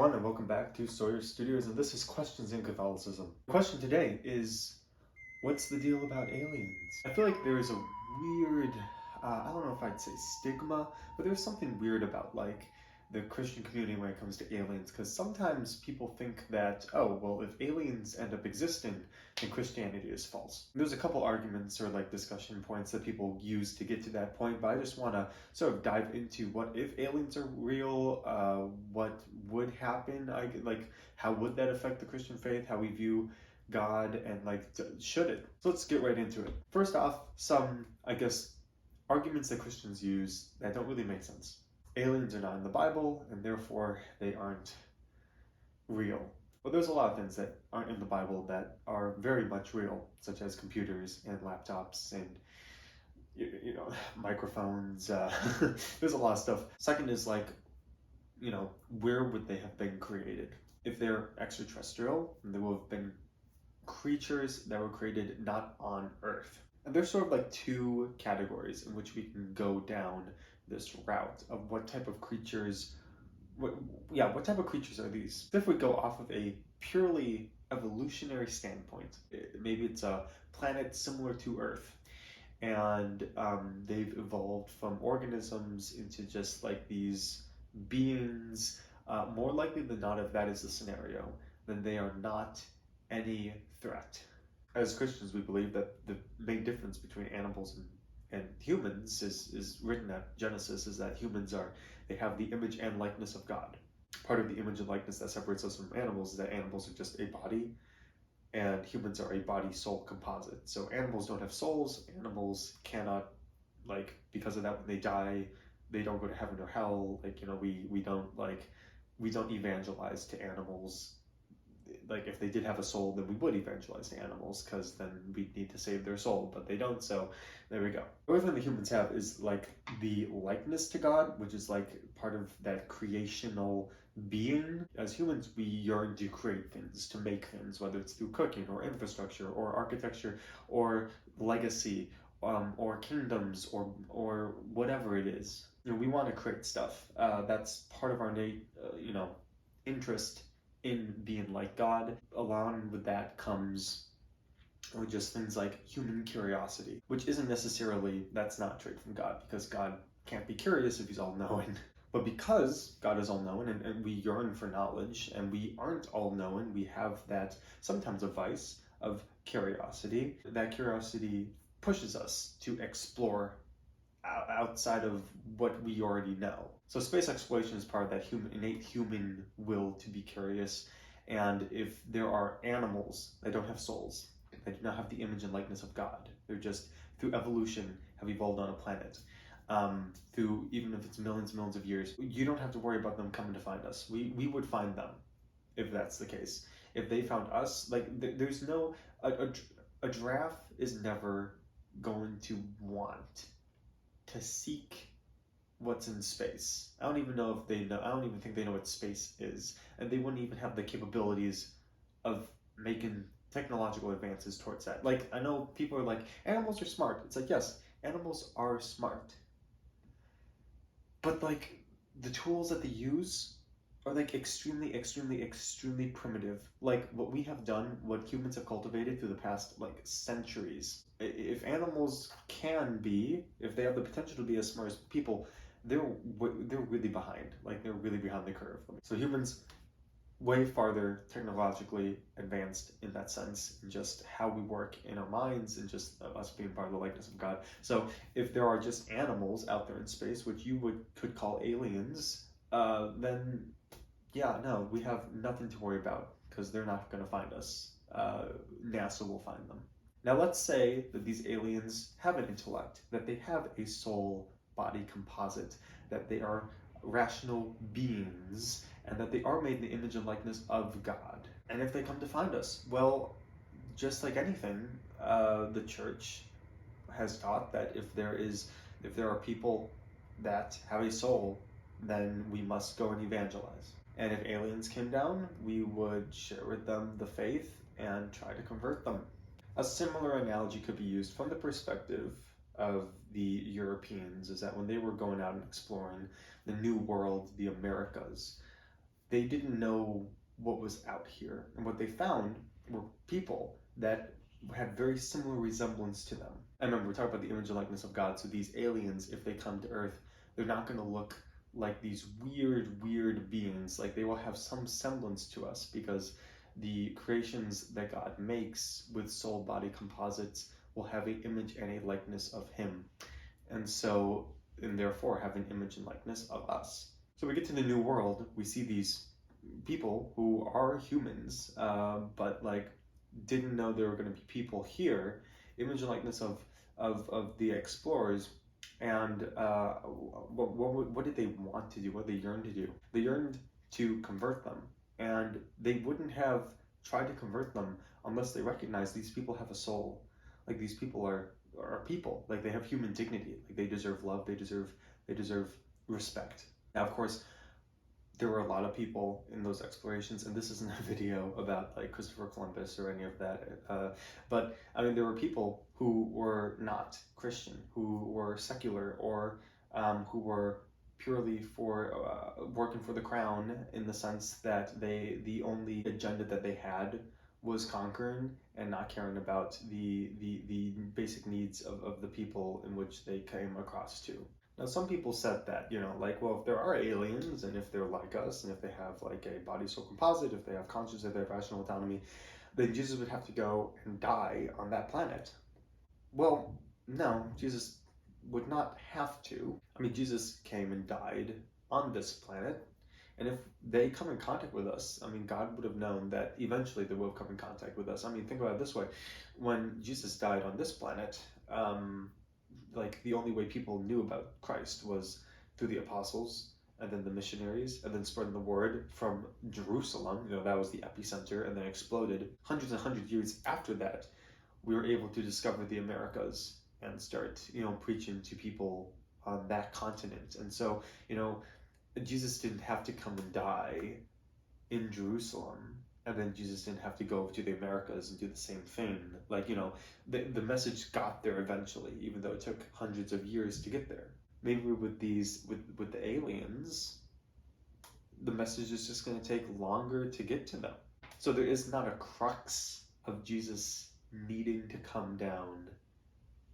everyone, and welcome back to Sawyer Studios, and this is Questions in Catholicism. The question today is, what's the deal about aliens? I feel like there is a weird, I don't know if I'd say stigma, but there's something weird about, the Christian community when it comes to aliens, because sometimes people think that, oh, well, if aliens end up existing, then Christianity is false. And there's a couple arguments or discussion points that people use to get to that point, but I just want to sort of dive into what if aliens are real, what would happen, how would that affect the Christian faith, how we view God, and should it? So let's get right into it. First off, some, arguments that Christians use that don't really make sense. Aliens are not in the Bible, and therefore they aren't real. Well, there's a lot of things that aren't in the Bible that are very much real, such as computers and laptops and microphones. There's a lot of stuff. Second is where would they have been created? If they're extraterrestrial, they will have been creatures that were created not on Earth. And there's sort of two categories in which we can go down this route of what type of creatures, what type of creatures are these? If we go off of a purely evolutionary standpoint, maybe it's a planet similar to Earth, and they've evolved from organisms into just these beings. More likely than not, if that is the scenario, then they are not any threat. As Christians, we believe that the main difference between animals and humans is written at Genesis, is that humans they have the image and likeness of God. Part of the image and likeness that separates us from animals is that animals are just a body, and humans are a body-soul composite. So animals don't have souls. Animals cannot, because of that, when they die, they don't go to heaven or hell. We don't evangelize to animals. If they did have a soul, then we would evangelize to animals, because then we'd need to save their soul, but they don't, so there we go. The other thing that humans have is the likeness to God, which is part of that creational being. As humans, we yearn to create things, to make things, whether it's through cooking or infrastructure or architecture or legacy, or kingdoms or whatever it is. We want to create stuff. That's part of our innate, interest in being like God. Along with that comes just things like human curiosity, which isn't necessarily, that's not a trait from God, because God can't be curious if he's all-knowing. But because God is all-knowing, and we yearn for knowledge, and we aren't all-knowing, we have that sometimes a vice of curiosity. That curiosity pushes us to explore outside of what we already know. So space exploration is part of that innate human will to be curious. And if there are animals that don't have souls, that do not have the image and likeness of God, they're just through evolution have evolved on a planet, through, even if it's millions of years, you don't have to worry about them coming to find us. We would find them if that's the case. If they found us, there's no, a giraffe is never going to want to seek what's in space. I don't even know if they know. I don't even think they know what space is, and they wouldn't even have the capabilities of making technological advances towards that. I know people are animals are smart. It's yes, animals are smart, but the tools that they use are extremely primitive. What we have done, what humans have cultivated through the past centuries. If animals if they have the potential to be as smart as people, they're really behind. They're really behind the curve. So humans, way farther technologically advanced in that sense, in just how we work in our minds, and just us being part of the likeness of God. So if there are just animals out there in space, which you could call aliens, then yeah, no, we have nothing to worry about, because they're not going to find us. NASA will find them. Now let's say that these aliens have an intellect, that they have a soul body composite, that they are rational beings, and that they are made in the image and likeness of God. And if they come to find us, well, just like anything, the church has taught that if there are people that have a soul, then we must go and evangelize. And if aliens came down, we would share with them the faith and try to convert them. A similar analogy could be used from the perspective of the Europeans, is that when they were going out and exploring the New World, the Americas, they didn't know what was out here. And what they found were people that had very similar resemblance to them. I remember we talked about the image and likeness of God. So these aliens, if they come to Earth, they're not going to look like these weird beings. Like, they will have some semblance to us, because the creations that God makes with soul body composites will have an image and a likeness of Him, and therefore have an image and likeness of us. So we get to the New World, we see these people who are humans, but like didn't know there were going to be people here, image and likeness of the explorers. And what did they want to do? What did they yearn to do? They yearned to convert them, and they wouldn't have tried to convert them unless they recognized these people have a soul. Like, these people are people. Like, they have human dignity. Like, they deserve love. They deserve respect. Now, of course, there were a lot of people in those explorations, and this isn't a video about like Christopher Columbus or any of that, but I mean, there were people who were not Christian, who were secular, or who were purely for working for the crown, in the sense that the only agenda that they had was conquering and not caring about the basic needs of the people in which they came across to. Now, some people said that, like, well, if there are aliens, and if they're like us, and if they have like a body soul composite, if they have consciousness, if they have rational autonomy, then Jesus would have to go and die on that planet. Well, no, Jesus would not have to. I mean, Jesus came and died on this planet, and if they come in contact with us, I mean, God would have known that eventually they will come in contact with us. I mean, think about it this way. When Jesus died on this planet, like, the only way people knew about Christ was through the apostles, and then the missionaries, and then spreading the word from Jerusalem. That was the epicenter, and then exploded. Hundreds and hundreds of years after that, we were able to discover the Americas and start, preaching to people on that continent. And so, Jesus didn't have to come and die in Jerusalem, and then Jesus didn't have to go to the Americas and do the same thing. Like, the message got there eventually, even though it took hundreds of years to get there. Maybe with the aliens, the message is just going to take longer to get to them. So there is not a crux of Jesus needing to come down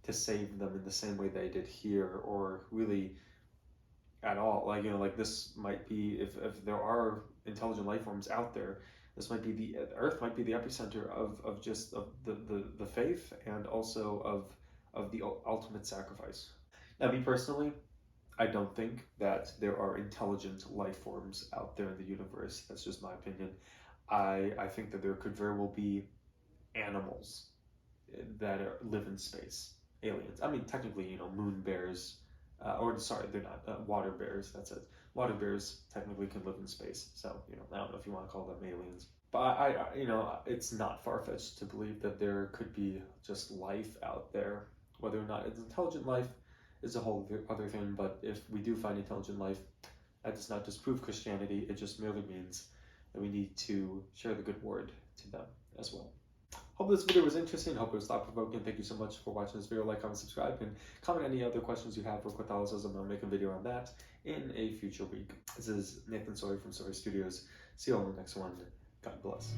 to save them in the same way they did here, or really at all. Like this might be, if there are intelligent life forms out there, this might be the Earth might be the epicenter of the faith, and also of the ultimate sacrifice. Now, me personally, I don't think that there are intelligent life forms out there in the universe. That's just my opinion. I think that there could very well be animals that live in space, aliens. I mean, technically, moon bears, they're not, water bears, that's it. Water bears technically can live in space, so, I don't know if you want to call them aliens. But I it's not far-fetched to believe that there could be just life out there. Whether or not it's intelligent life is a whole other thing, but if we do find intelligent life, that does not disprove Christianity. It just merely means that we need to share the good word to them as well. Hope this video was interesting. Hope it was thought-provoking. Thank you so much for watching this video. Like, comment, subscribe, and comment any other questions you have for Catholicism. I'll make a video on that in a future week. This is Nathan Sawyer from Sawyer Studios. See you all in the next one. God bless.